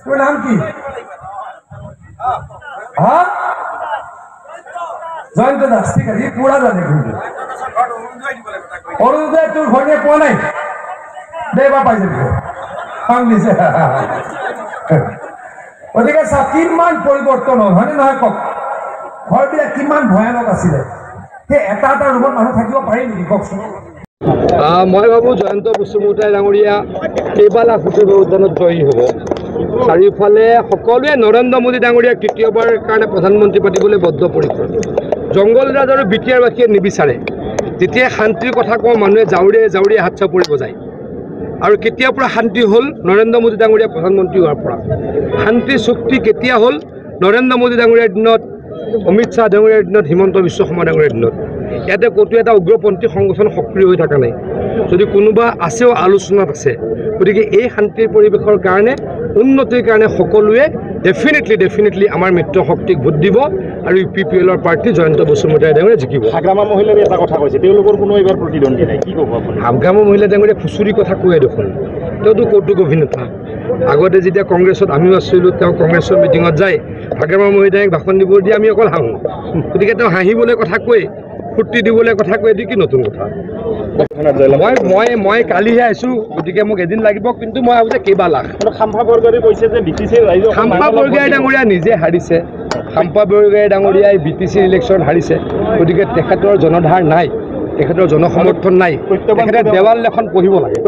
তোৰ নাম কি? হ্যাঁ জয়ন্ত দাস, ঠিক আছে, পুৰা জানে কিন্তু অৰুণোদয় তোৰ ঘৰে পোৱা নাই দেবা পাই যাবি পাংলিছে। গতিকে চা কিমান পৰিৱৰ্তন হ'ল হয়নে নহয় কওক? ঘৰবিলাক কিমান ভয়ানক আছিলে, সেই এটা এটা ৰুমত মানুহ থাকিব পাৰি নেকি কওকচোন? মই ভাবোঁ জয়ন্ত বসুমতাৰী ডাঙৰীয়া কেইবা লাখ ভোটৰ উদ্যানত জয়ী হ'ব। চাৰিওফালে সকলোৱে নৰেন্দ্ৰ মোদী ডাঙৰীয়াক তৃতীয়বাৰৰ কাৰণে প্ৰধানমন্ত্ৰী পাতিবলৈ বদ্ধপৰিকৰ। জংগল ৰাজ আৰু বি টি আৰবাসীয়ে নিবিচাৰে। যেতিয়াই শান্তিৰ কথা কওঁ মানুহে জাউৰিয়ে জাউৰিয়ে হাত চাপৰি বজায়। আৰু কেতিয়াৰ পৰা শান্তি হ'ল? নৰেন্দ্ৰ মোদী ডাঙৰীয়া প্ৰধানমন্ত্ৰী হোৱাৰ পৰা। শান্তি চুক্তি কেতিয়া হ'ল? নৰেন্দ্ৰ মোদী ডাঙৰীয়াৰ দিনত, অমিত শ্বাহ ডাঙৰীয়াৰ দিনত, হিমন্ত বিশ্ব শৰ্মা ডাঙৰীয়াৰ দিনত। ইয়াতে ক'তো এটা উগ্ৰপন্থী সংগঠন সক্ৰিয় হৈ থকা নাই, যদি কোনোবা আছেও আলোচনাত আছে। গতিকে এই শান্তিৰ পৰিৱেশৰ কাৰণে, উন্নতিৰ কাৰণে সকলোৱে ডেফিনেটলি আমাৰ মিত্ৰ শক্তিক ভোট দিব আৰু ইউ পি পি এলৰ প্ৰাৰ্থী জয়ন্ত বসুমতাৰী ডাঙৰীয়া জিকিব। হাগ্ৰামা মহিলাই এটা কথা কৈছে, তেওঁলোকৰ কোনো এইবাৰ প্ৰতিদ্বন্দ্বী নাই, কি ক'ব আপুনি? হাগ্ৰামা মহিলা ডাঙৰীয়া খুচুৰি কথা কৈয়ে দেখোন, তেওঁতো কৌতুক অভিনেতা। আগতে যেতিয়া কংগ্ৰেছত আমিও আছিলোঁ, তেওঁ কংগ্ৰেছৰ মিটিঙত যায় হাগ্ৰামা মহিলাক ভাষণ দিব দিয়ে আমি অকল হাঁহোঁ। গতিকে তেওঁ হাঁহিবলৈ কথা কয়, ফূৰ্তি দিবলৈ কথা কয়, এইটো কি নতুন কথা? মই কালিহে আহিছোঁ, গতিকে মোক এদিন লাগিব, কিন্তু মই ভাবোঁ যে কেইবা লাখ। খাম্পা বৰগোহাঁই কৈছে যে বি টি চিৰ ৰাইজক, খাম্পা বৰগোহাঁই ডাঙৰীয়া নিজে হাৰিছে। খাম্পা বৰগোহাঁই ডাঙৰীয়াই বি টি চিৰ ইলেকশ্যন হাৰিছে, গতিকে তেখেতৰ জনধাৰ নাই, তেখেতৰ জনসমৰ্থন নাই, তেখেতে দেৱাল এখন পঢ়িব লাগে।